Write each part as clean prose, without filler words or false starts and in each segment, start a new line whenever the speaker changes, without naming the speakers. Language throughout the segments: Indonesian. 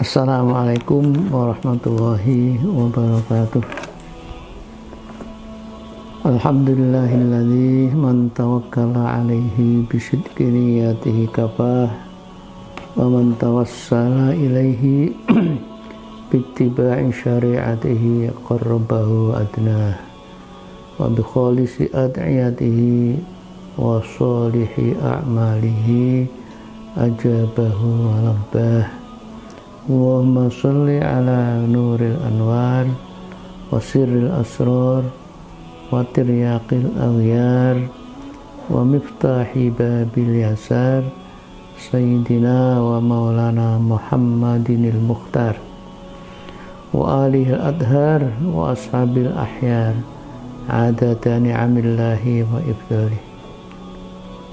Assalamualaikum warahmatullahi wabarakatuh. Alhamdulillahilladzi man tawakkala alaihi bisidqi niyatihi kafah wa man tawassala ilaihi bittiba'i syari'atihi qarrabahu adnah wa bi khalisi ad'iyatihi wa sholihi a'malihi ajabahu wa rabbah. Allahumma sholli ala nuril anwar wa sirril asrar wa tiryaqil aghyar wa miftahi babil yasar sayyidina wa maulana Muhammadinil Mukhtar wa alihi al-adhar wa ashabil ahyar adada ni'amillahi wa ifdalih.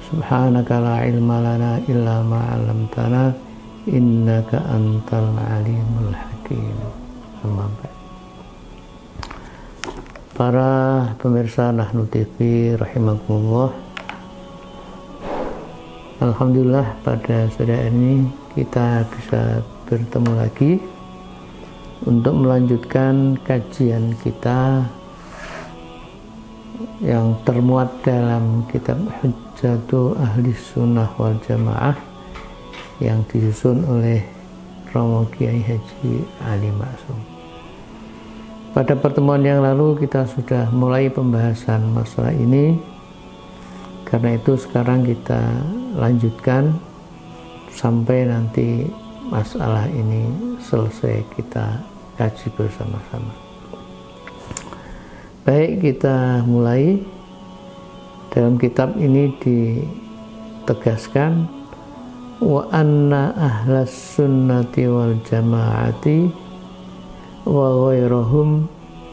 Subhanaka la ilma lana illa ma 'allamtana innaka antal alimul hakim. Amma ba'd. Para pemirsa Nahnu TV rahimakumullah, alhamdulillah pada sore ini kita bisa bertemu lagi untuk melanjutkan kajian kita yang termuat dalam kitab Hujjatul Ahli Sunnah wal Jamaah yang disusun oleh Romo Kiai Haji Ali Maksum. Pada pertemuan yang lalu kita sudah mulai pembahasan masalah ini, karena itu sekarang kita lanjutkan sampai nanti masalah ini selesai kita kaji bersama-sama. Baik, kita mulai. Dalam kitab ini ditegaskan wa anna ahlas sunnati wal jamaati wa ghairahum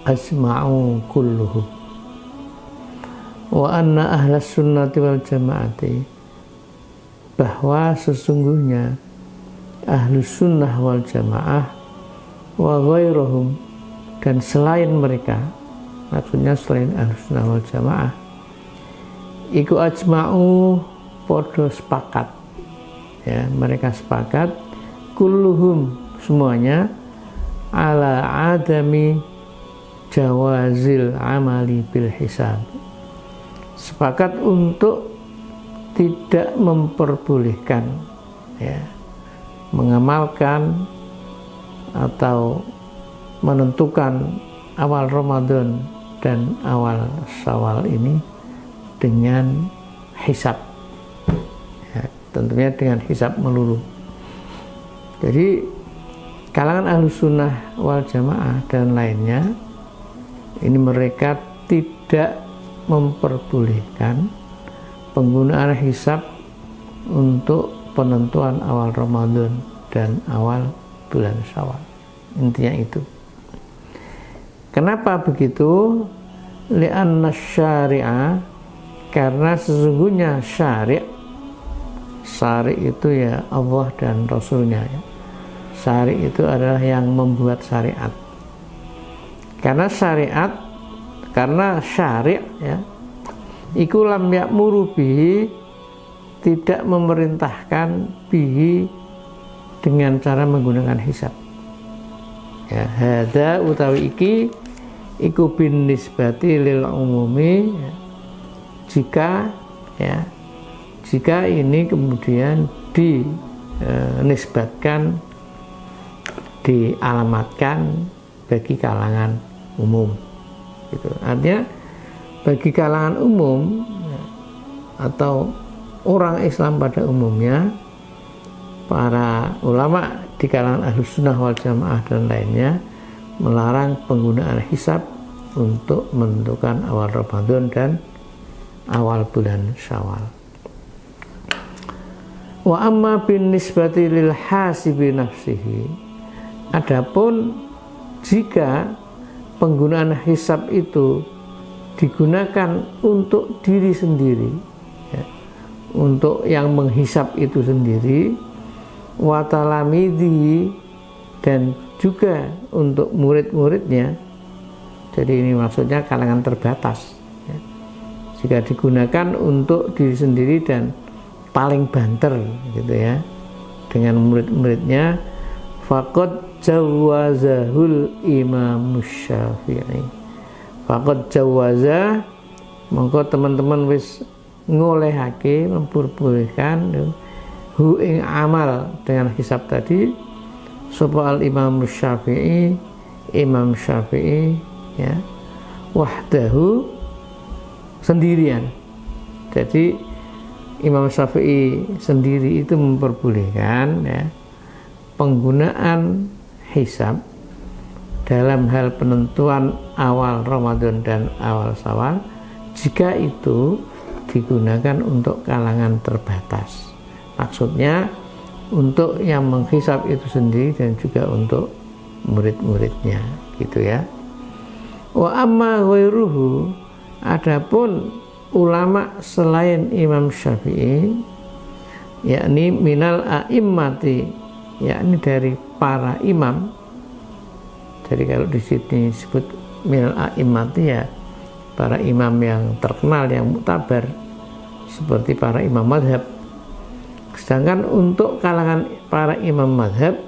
asma'u kulluhum. Wa anna ahlas sunnati wal jamaati, bahwa sesungguhnya ahlus sunnah wal jamaah wa ghairahum, dan selain mereka, maksudnya selain ahlus sunnah wal jamaah, iku ajma'u, podo sepakat, ya, mereka sepakat, kulluhum, semuanya, ala adami jawazil amali bil hisab, sepakat untuk tidak memperbolehkan, ya, mengamalkan atau menentukan awal Ramadan dan awal Syawal ini dengan hisab, ya, tentunya dengan hisab melulu. Jadi kalangan Ahlus Sunnah wal Jamaah dan lainnya ini, mereka tidak memperbolehkan penggunaan hisab untuk penentuan awal Ramadan dan awal bulan Syawal. Intinya itu. Kenapa begitu? Li'anna syari'a, karena sesungguhnya syari' itu ya Allah dan Rasulnya, ya. Syari' itu adalah yang membuat syariat. Karena syariat, karena syari' ya, iku lam ya'muru bihi, tidak memerintahkan bihi dengan cara menggunakan hisab. Ya, hadza utawi iki iku bin nisbati lil umumi, ya. Jika ini kemudian dinisbatkan, dialamatkan bagi kalangan umum, gitu. Artinya bagi kalangan umum, ya, atau orang Islam pada umumnya, para ulama di kalangan Ahlus Sunnah wal Jamaah dan lainnya melarang penggunaan hisab untuk menentukan awal Ramadan dan awal bulan Syawal. Wa amma bin nisbati lil hasibi nafsihi, adapun jika penggunaan hisab itu digunakan untuk diri sendiri, ya, untuk yang menghisab itu sendiri, wa talamidhi, dan juga untuk murid-muridnya. Jadi ini maksudnya kalangan terbatas, ya. Jika digunakan untuk diri sendiri dan paling banter, gitu ya, dengan murid-muridnya, faqad jawazahul Imam Syafi'i. Faqad jawaza, mongko teman-teman wis ngolehake, memperbolehkan hu ing amal dengan hisab tadi sapa al Imam Syafi'i, Imam Syafi'i ya, wahdahu, sendirian. Jadi Imam Syafi'i sendiri itu memperbolehkan ya penggunaan hisab dalam hal penentuan awal Ramadan dan awal Syawal jika itu digunakan untuk kalangan terbatas. Maksudnya untuk yang menghisab itu sendiri dan juga untuk murid-muridnya gitu ya. Wa amma ghairuhu, adapun ulama selain Imam Syafi'i, yakni minal a'immati, yakni dari para imam. Jadi kalau di sini disebut minal a'immati ya para imam yang terkenal, yang muktabar seperti para imam madhab. Sedangkan untuk kalangan para imam madhab,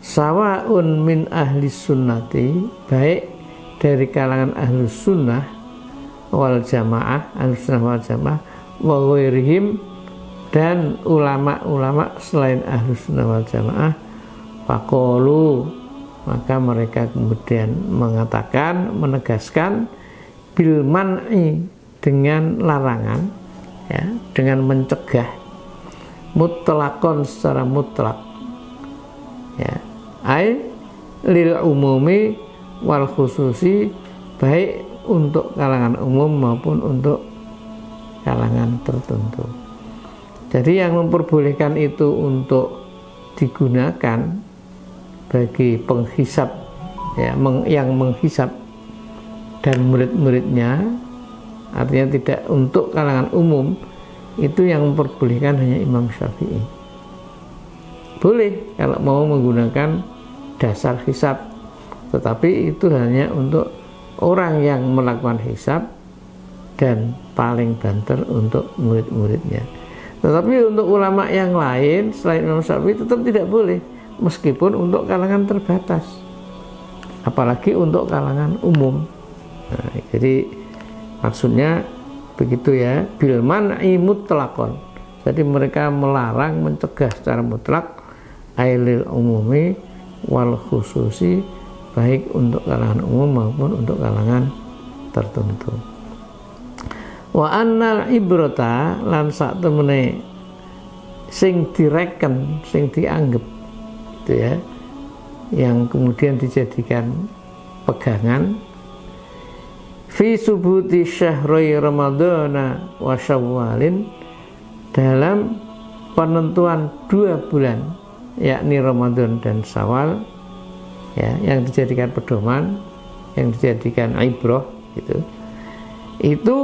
sawaun min ahli sunnati, baik dari kalangan ahli sunnah wal jamaah, ahli sunnah wal jamaah, wa ghairihim, dan ulama-ulama selain ahli sunnah wal jamaah, faqalu, maka mereka kemudian mengatakan, menegaskan bil man'i, dengan larangan ya, dengan mencegah, mutlakon, secara mutlak ya, ai lil umumi wal khususi, baik untuk kalangan umum maupun untuk kalangan tertentu. Jadi yang memperbolehkan itu untuk digunakan bagi penghisab ya, yang menghisab dan murid-muridnya, artinya tidak untuk kalangan umum, itu yang memperbolehkan hanya Imam Syafi'i. Boleh kalau mau menggunakan dasar hisab, tetapi itu hanya untuk orang yang melakukan hisab dan paling banter untuk murid-muridnya. Tetapi untuk ulama yang lain selain Imam Syafi'i tetap tidak boleh, meskipun untuk kalangan terbatas, apalagi untuk kalangan umum. Nah, jadi maksudnya begitu ya, bil man'i mutlaqon. Jadi mereka melarang, mencegah secara mutlak, ailil umumi wal khususi, baik untuk kalangan umum maupun untuk kalangan tertentu. Wa annal ibrata, lan sak temene sing direken, sing dianggap itu ya, yang kemudian dijadikan pegangan, fi subuti syahri ramadhana wa syawalin, dalam penentuan 2 bulan yakni Ramadan dan Syawal ya, yang dijadikan pedoman, yang dijadikan ibrah gitu. Itu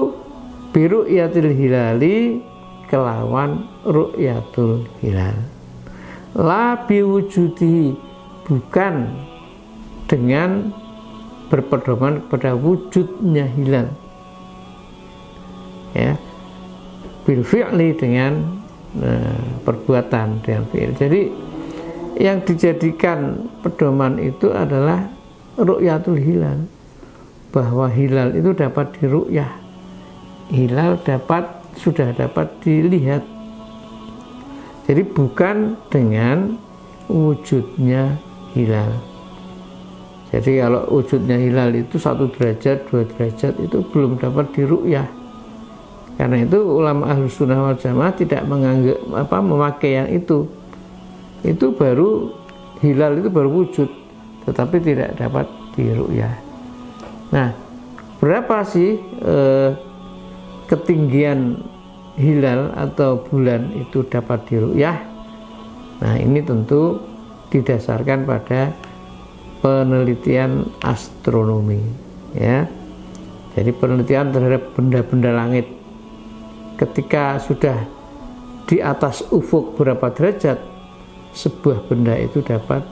biru'yatil hilali, kelawan ru'yatul hilal, la biwujudi, bukan dengan berpedoman kepada wujudnya hilal ya, bil fi'li, dengan perbuatan, dengan fi'il. Jadi yang dijadikan pedoman itu adalah ru'yatul hilal, bahwa hilal itu dapat diru'yah, hilal sudah dapat dilihat. Jadi bukan dengan wujudnya hilal. Jadi kalau wujudnya hilal itu 1 derajat, 2 derajat, itu belum dapat diru'yah. Karena itu ulama ahlu sunnah wal jamaah tidak menganggap memakai yang itu. Itu baru hilal, itu baru wujud, tetapi tidak dapat diru'yah. Nah, berapa sih ketinggian hilal atau bulan itu dapat diru'yah? Nah, ini tentu didasarkan pada penelitian astronomi ya. Jadi penelitian terhadap benda-benda langit, ketika sudah di atas ufuk berapa derajat, sebuah benda itu dapat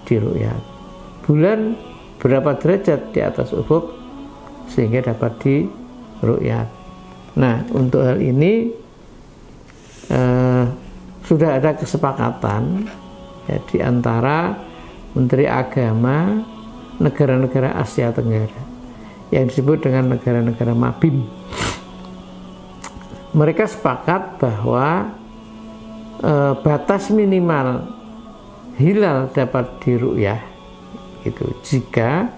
diru'yat. Bulan berapa derajat di atas ufuk sehingga dapat diru'yat. Nah, untuk hal ini sudah ada kesepakatan ya, di antara Menteri Agama negara-negara Asia Tenggara yang disebut dengan negara-negara Mabim. Mereka sepakat bahwa batas minimal hilal dapat diru'yah itu jika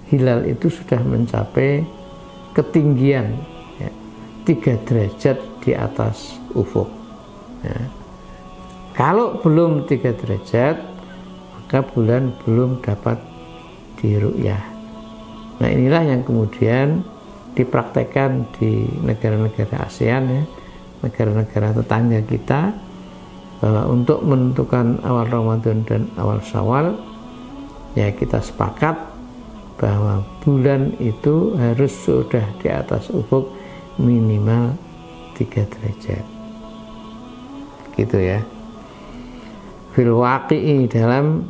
hilal itu sudah mencapai ketinggian 3 derajat di atas ufuk. Ya. Kalau belum 3 derajat, maka bulan belum dapat diru'yah. Nah, inilah yang kemudian dipraktekkan di negara-negara ASEAN, ya, negara-negara tetangga kita, bahwa untuk menentukan awal Ramadan dan awal Syawal, ya kita sepakat bahwa bulan itu harus sudah di atas ufuk minimal 3 derajat. Gitu ya. Fil waqi'i, dalam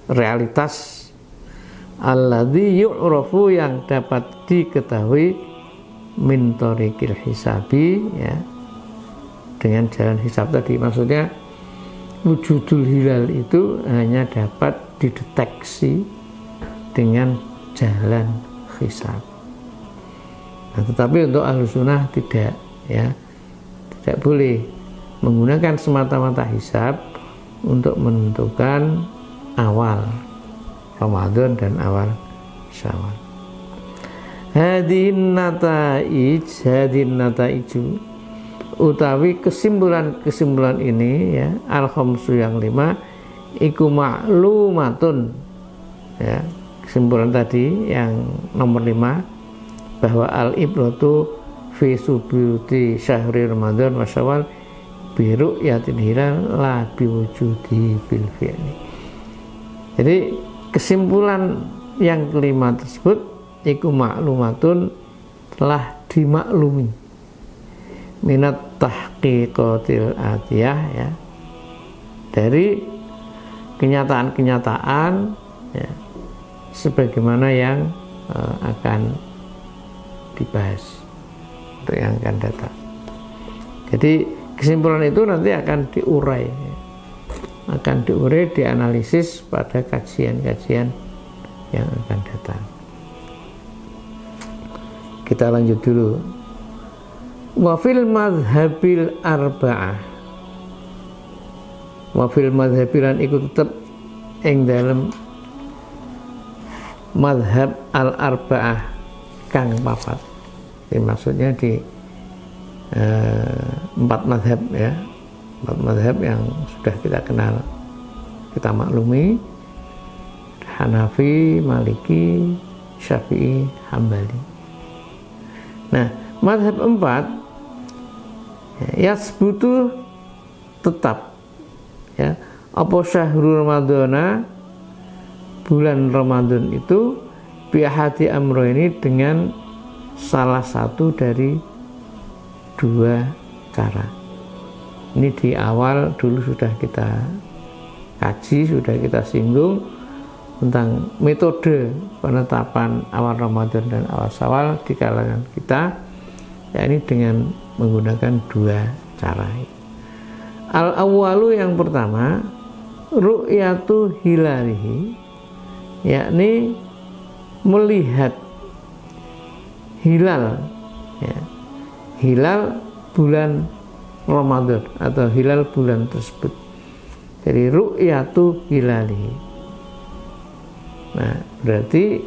realitas, alladzi yu'rafu, yang dapat diketahui, min thariqil hisabi, ya, dengan jalan hisab tadi. Maksudnya wujudul hilal itu hanya dapat dideteksi dengan jalan hisab. Nah, tetapi untuk ahlu sunnah tidak, ya, tidak boleh menggunakan semata-mata hisab untuk menentukan awal Ramadan dan awal Syawal. Hadin nataiju, utawi kesimpulan ini, ya, al-khamsu yang 5, iku ma'lumatun, ya, kesimpulan tadi yang nomor 5, bahwa al-ibratu fi subuti syahri Ramadan wa Syawal bi ru'yatil hilal la biwujudi bil fi'li. Jadi kesimpulan yang kelima tersebut, iku ma'lumatun, telah dimaklumi, minat tahqiqatil atiyah, ya, dari kenyataan-kenyataan, ya, sebagaimana yang akan dibahas untuk yang akan datang. Jadi kesimpulan itu nanti akan diurai, ya, akan diurai, dianalisis pada kajian-kajian yang akan datang. Kita lanjut dulu. Wa fil madhabil arba'ah, wa fil madhabilan iku tetep ing dalem madhab al arba'ah kang papat. Jadi maksudnya di 4 madhab, ya, 4 madhab yang sudah kita kenal, kita maklumi: Hanafi, Maliki, Syafi'i, Hambali. Nah, madhab 4, ya, yasbutu, tetap, ya, apa syahrul ramadhana, bulan Ramadan itu, biahati amro, ini dengan salah satu dari 2 cara. Ini di awal dulu sudah kita kaji, sudah kita singgung tentang metode penetapan awal Ramadan dan awal Syawal di kalangan kita, ya, ini dengan menggunakan 2 cara. Al-awwalu, yang pertama, ru'yatu hilalihi, yakni melihat hilal, ya, hilal bulan Ramadan atau hilal bulan tersebut. Jadi ru'yatu hilalihi. Nah, berarti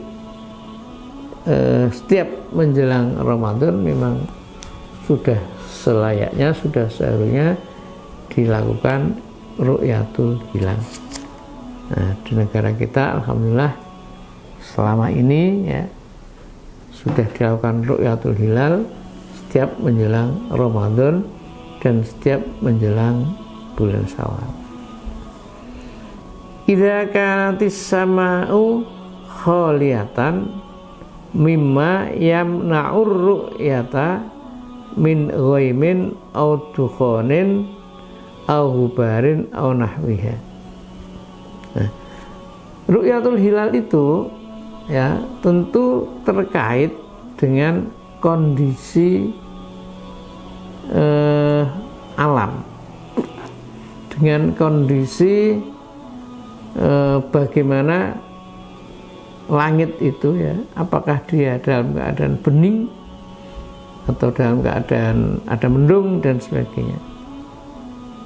setiap menjelang Ramadan memang sudah selayaknya, sudah seharusnya dilakukan ru'yatul hilal. Nah, di negara kita alhamdulillah selama ini, ya, sudah dilakukan ru'yatul hilal setiap menjelang Ramadan dan setiap menjelang bulan Syawal. Idza kanatis sama'u khaliyatan mimma yamna'ur ru'yata min ghaimin aw dukhanin aw hubarin aw nahwiha. Nah, ru'yatul hilal itu, ya, tentu terkait dengan kondisi alam, dengan kondisi bagaimana langit itu ya, apakah dia dalam keadaan bening atau dalam keadaan ada mendung dan sebagainya,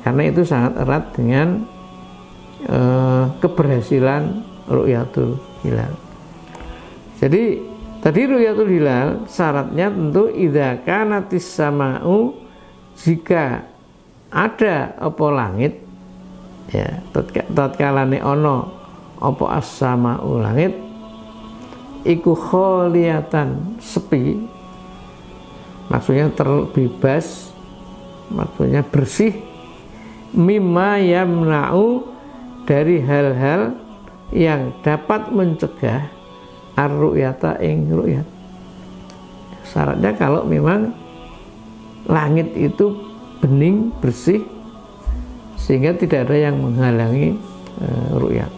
karena itu sangat erat dengan keberhasilan ru'yatul hilal. Jadi tadi ru'yatul hilal syaratnya tentu idza kanatis sama'u, jika ada apa langit ya, tatkalane ono apa as-sama'u langit iku kholiyatan, sepi, maksudnya terbebas, maksudnya bersih, mimma yamna'u, dari hal-hal yang dapat mencegah ar-ru'yata ing ru'yat. Syaratnya kalau memang langit itu bening, bersih, sehingga tidak ada yang menghalangi ru'yat.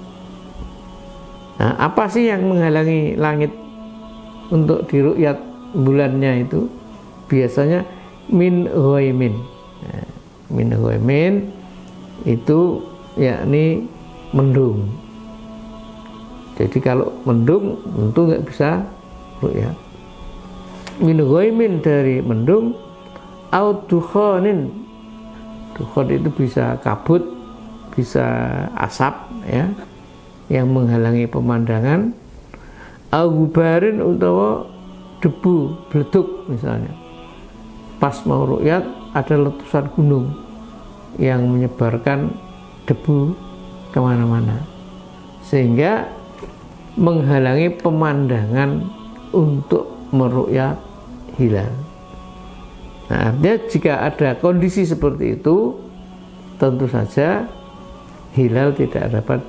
Nah, apa sih yang menghalangi langit untuk diru'yat bulannya itu? Biasanya min ghaimin. Nah, min ghaimin itu yakni mendung. Jadi kalau mendung tentu nggak bisa ru'yat. Min ghaimin, dari mendung, au dukhanin, dukhan itu bisa kabut, bisa asap ya, yang menghalangi pemandangan, au gubarin, utawa debu beleduk misalnya. Pas mau ru'yat ada letusan gunung yang menyebarkan debu kemana-mana, sehingga menghalangi pemandangan untuk meru'yat hilal. Nah, artinya jika ada kondisi seperti itu, tentu saja hilal tidak dapat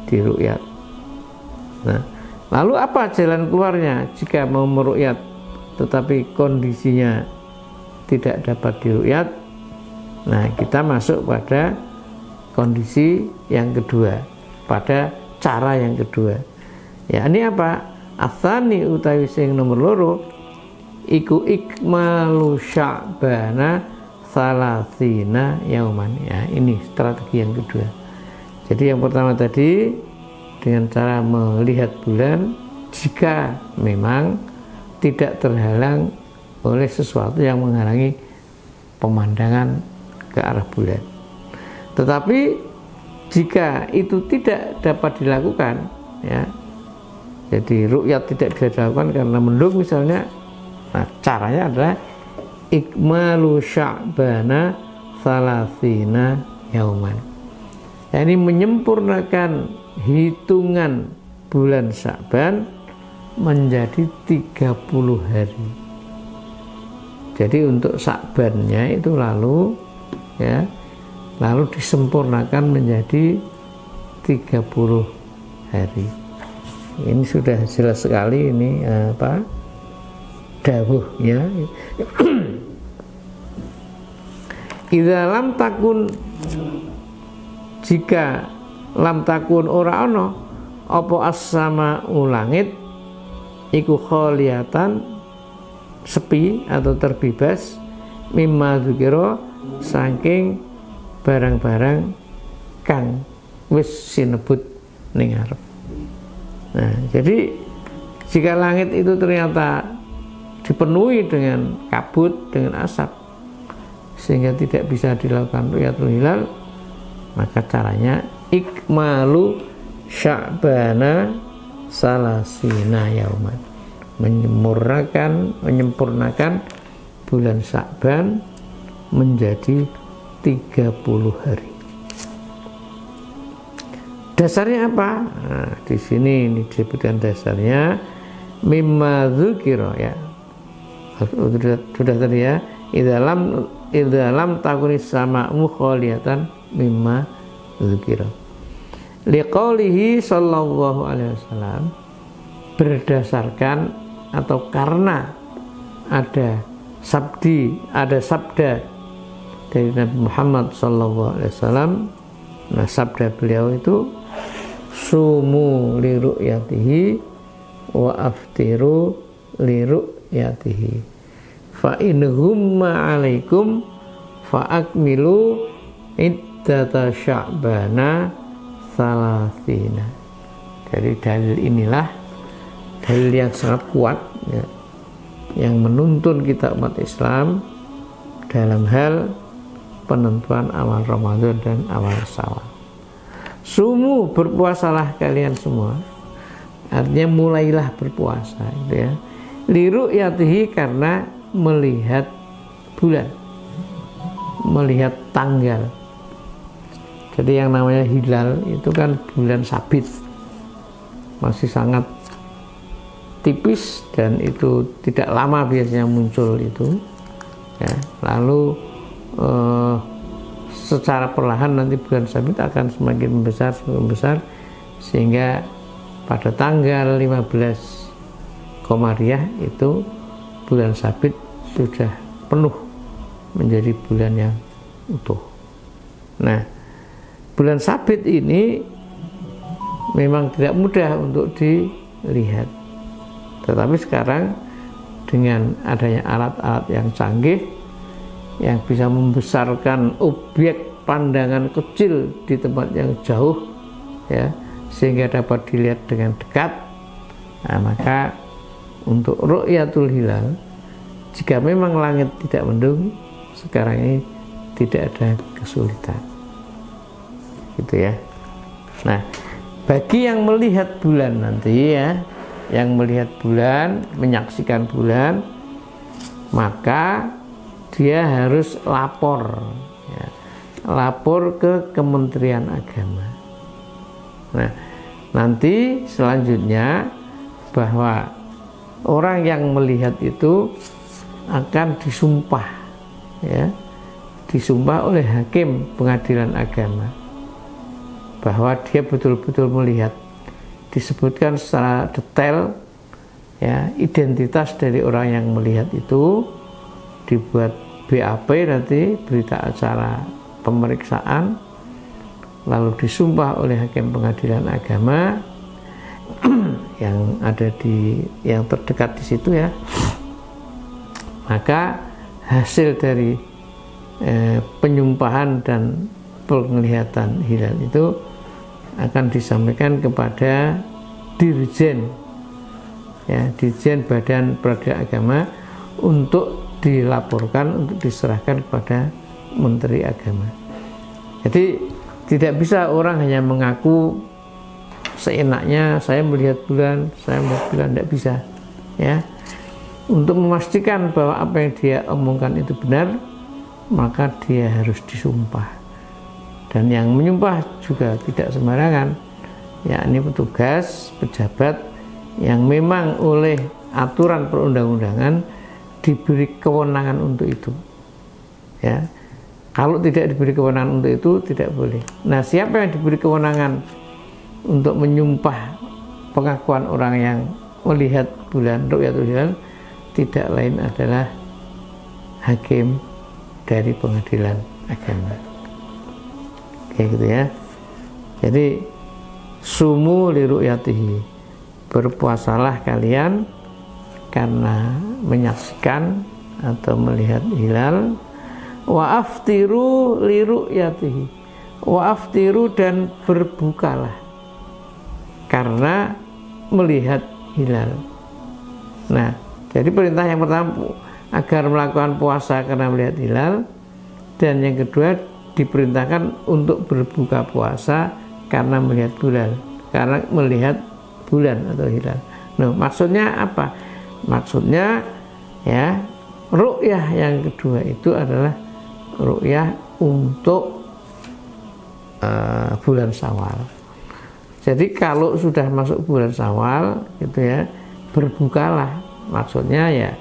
diru'yat. Nah, lalu apa jalan keluarnya jika mau meru'yat tetapi kondisinya tidak dapat diru'yat? Nah, kita masuk pada kondisi yang kedua, pada cara yang kedua. Ya, ini apa? Atsani utawi sing nomor loro iku ikmalu sya'bana salasina yauman. Ya, ini strategi yang kedua. Jadi yang pertama tadi dengan cara melihat bulan jika memang tidak terhalang oleh sesuatu yang menghalangi pemandangan ke arah bulan. Tetapi jika itu tidak dapat dilakukan ya, jadi ru'yat tidak bisa dilakukan karena mendung misalnya, nah caranya adalah ikmalu sya'bana salasina yauman. Ya, ini menyempurnakan hitungan bulan Sya'ban menjadi 30 hari. Jadi untuk Sya'bannya itu lalu ya, lalu disempurnakan menjadi 30 hari. Ini sudah jelas sekali ini apa dawuhnya. Idza lam takun, jika lam takun ora ana apa as-sama'u langit iku kholiyatan, sepi atau terbebas, mimma dzukira, saking barang-barang kang wis sinebut ning arep. Nah, jadi jika langit itu ternyata dipenuhi dengan kabut, dengan asap, sehingga tidak bisa dilakukan ru'yatul hilal, maka caranya ikmalu sya'bana salasina yauman, menyempurnakan bulan Sya'ban menjadi 30 hari. Dasarnya apa? Nah, di sini ini disebutkan dasarnya mimma dzukira ya. Sudah tadi ya. Idza lam takunis sama mukholiyatan mimma dzukira. Liqaulihi sallallahu alaihi wasallam, berdasarkan atau karena ada sabda dari Nabi Muhammad sallallahu alaihi wasallam. Nah, sabda beliau itu sumu li ru'yatihi wa aftiru li ru'yatihi fa in humma alaikum fa akmilu iddata Sya'bana salasina. Dari dalil inilah dalil yang sangat kuat ya, yang menuntun kita umat Islam dalam hal penentuan awal Ramadan dan awal Syawal. Sumu, berpuasalah kalian semua, artinya mulailah berpuasa gitu ya, liru'yatihi, karena melihat bulan, melihat tanggal. Jadi yang namanya hilal itu kan bulan sabit, masih sangat tipis dan itu tidak lama biasanya muncul itu ya. Lalu secara perlahan nanti bulan sabit akan semakin membesar sehingga pada tanggal 15 Komariah itu bulan sabit sudah penuh menjadi bulan yang utuh. Nah, bulan sabit ini memang tidak mudah untuk dilihat, tetapi sekarang dengan adanya alat-alat yang canggih yang bisa membesarkan objek pandangan kecil di tempat yang jauh ya, sehingga dapat dilihat dengan dekat. Nah, maka untuk ru'yatul hilal, jika memang langit tidak mendung sekarang ini, tidak ada kesulitan gitu ya. Nah, bagi yang melihat bulan nanti ya, yang melihat bulan, menyaksikan bulan, maka dia harus lapor ya, lapor ke Kementerian Agama. Nah, nanti selanjutnya bahwa orang yang melihat itu akan disumpah ya, disumpah oleh hakim pengadilan agama bahwa dia betul-betul melihat. Disebutkan secara detail ya, identitas dari orang yang melihat itu, dibuat BAP nanti, berita acara pemeriksaan, lalu disumpah oleh hakim pengadilan agama yang ada di yang terdekat di situ ya. Maka hasil dari penyumpahan dan penglihatan hilal itu akan disampaikan kepada Dirjen ya, Dirjen Badan Peradilan Agama untuk dilaporkan, untuk diserahkan kepada Menteri Agama. Jadi tidak bisa orang hanya mengaku seenaknya, saya melihat bulan, tidak bisa ya. Untuk memastikan bahwa apa yang dia omongkan itu benar, maka dia harus disumpah. Dan yang menyumpah juga tidak sembarangan, yakni petugas, pejabat yang memang oleh aturan perundang-undangan diberi kewenangan untuk itu ya. Kalau tidak diberi kewenangan untuk itu, tidak boleh. Nah, siapa yang diberi kewenangan untuk menyumpah pengakuan orang yang melihat bulan ru'yatul hilal? Tidak lain adalah hakim dari pengadilan agama. Kayak gitu ya. Jadi sumu li ru'yatihi, berpuasalah kalian karena menyaksikan atau melihat hilal. Wa aftiru li ru'yatihi, wa aftiru, dan berbukalah karena melihat hilal. Nah, jadi perintah yang pertama agar melakukan puasa karena melihat hilal, dan yang kedua diperintahkan untuk berbuka puasa karena melihat bulan, karena melihat bulan atau hilal. Nah, maksudnya apa? Maksudnya ya, ru'yah yang kedua itu adalah ru'yah untuk bulan Syawal. Jadi kalau sudah masuk bulan Syawal gitu ya, berbukalah. Maksudnya ya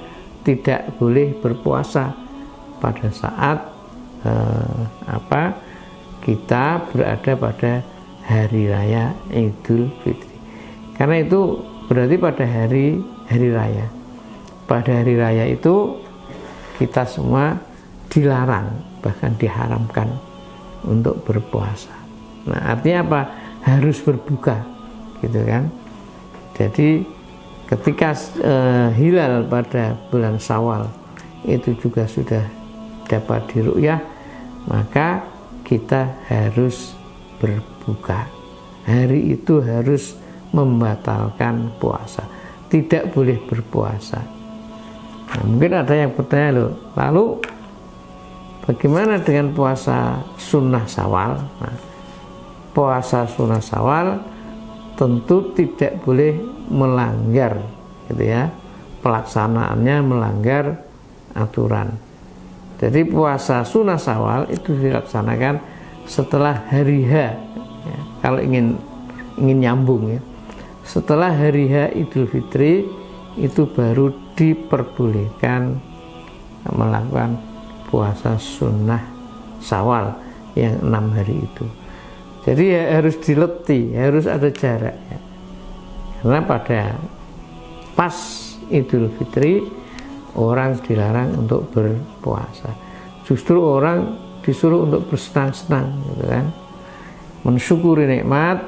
tidak boleh berpuasa pada saat kita berada pada hari raya Idul Fitri, karena itu berarti pada hari raya. Pada hari raya itu kita semua dilarang, bahkan diharamkan untuk berpuasa. Nah, artinya apa? Harus berbuka gitu kan. Jadi ketika hilal pada bulan Syawal itu juga sudah dapat diru'yah, maka kita harus berbuka. Hari itu harus membatalkan puasa, tidak boleh berpuasa. Nah, mungkin ada yang bertanya, loh, lalu bagaimana dengan puasa sunnah Syawal? Nah, puasa sunnah Syawal tentu tidak boleh melanggar, gitu ya, pelaksanaannya melanggar aturan. Jadi puasa sunnah Syawal itu dilaksanakan setelah hari H, ya, kalau ingin nyambung, ya, setelah hari H Idul Fitri itu baru diperbolehkan melakukan puasa sunnah Syawal yang 6 hari itu. Jadi ya harus dileti, harus ada jarak, ya. Karena pada pas Idul Fitri orang dilarang untuk berpuasa, justru orang disuruh untuk bersenang-senang, gitu kan, mensyukuri nikmat,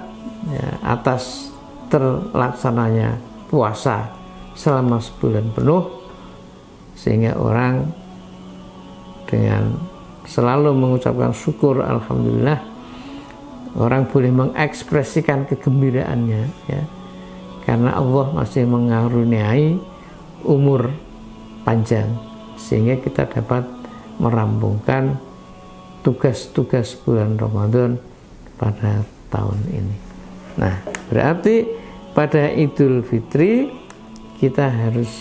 ya, atas terlaksananya puasa selama sebulan penuh, sehingga orang dengan selalu mengucapkan syukur alhamdulillah, orang boleh mengekspresikan kegembiraannya, ya, karena Allah masih mengaruniai umur panjang sehingga kita dapat merampungkan tugas-tugas bulan Ramadan pada tahun ini. Nah, berarti pada Idul Fitri kita harus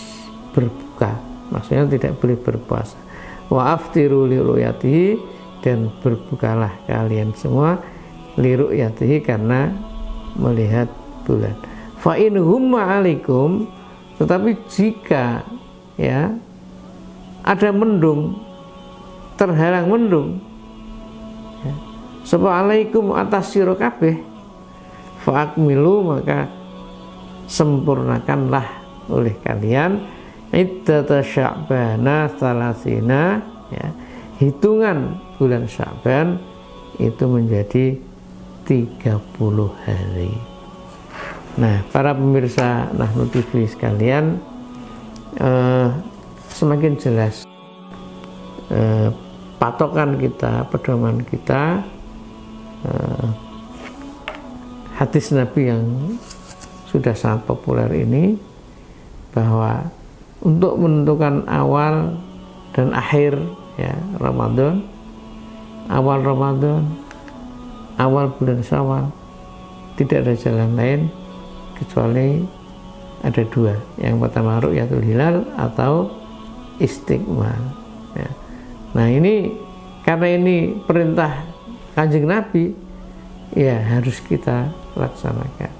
berbuka, maksudnya tidak boleh berpuasa. Wa aftiru li ru'yatihi, dan berbukalah kalian semua li ru'yatihi, karena melihat bulan. Fa in humma alaikum, tetapi jika, ya, ada mendung, terhalang mendung, ya, sapa alaikum atas sira kabeh, fa akmilu, maka sempurnakanlah oleh kalian iddata Sya'bana salasina, ya, hitungan bulan Sya'ban itu menjadi 30 hari. Nah, para pemirsa Nahnu TV sekalian, semakin jelas patokan kita, pedoman kita, hadis Nabi yang sudah sangat populer ini, bahwa untuk menentukan awal dan akhir, ya, Ramadan, awal Ramadan, awal bulan Syawal, tidak ada jalan lain kecuali ada dua. Yang pertama ru'yatul hilal atau istiqmal, ya. Nah, ini karena ini perintah Kanjeng Nabi, ya harus kita laksanakan.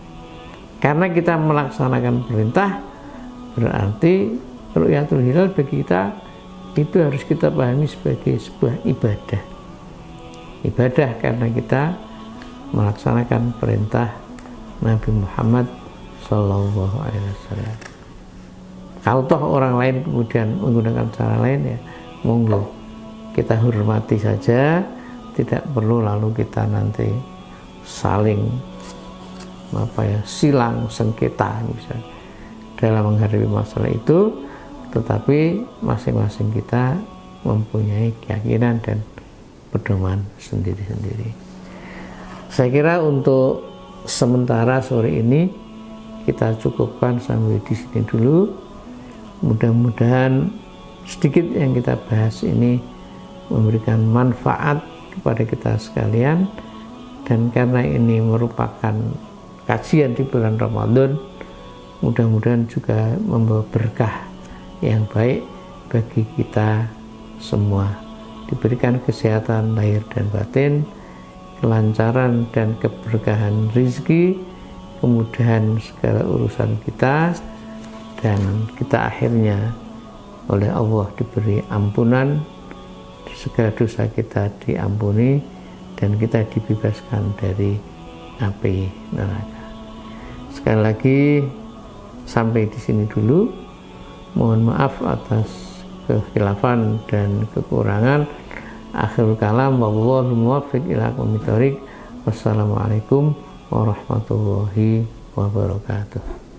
Karena kita melaksanakan perintah, berarti ru'yatul hilal bagi kita itu harus kita pahami sebagai sebuah ibadah. Ibadah karena kita melaksanakan perintah Nabi Muhammad Sallallahu Alaihi Wasallam. Kalau toh orang lain kemudian menggunakan cara lain, ya monggo, kita hormati saja, tidak perlu lalu kita nanti saling silang sengketa misalnya dalam menghadapi masalah itu, tetapi masing-masing kita mempunyai keyakinan dan pedoman sendiri-sendiri. Saya kira untuk sementara sore ini kita cukupkan sampai di sini dulu. Mudah-mudahan sedikit yang kita bahas ini memberikan manfaat kepada kita sekalian, dan karena ini merupakan kajian di bulan Ramadan, mudah-mudahan juga membawa berkah yang baik bagi kita semua, diberikan kesehatan lahir dan batin, kelancaran dan keberkahan rezeki, kemudahan segala urusan kita, dan kita akhirnya oleh Allah diberi ampunan, segala dosa kita diampuni, dan kita dibebaskan dari api neraka. Sekali lagi, sampai di sini dulu. Mohon maaf atas kekhilafan dan kekurangan. Akhirul kalam, wallahu muwaffiq ila aqwamit thoriq. Wassalamualaikum warahmatullahi wabarakatuh.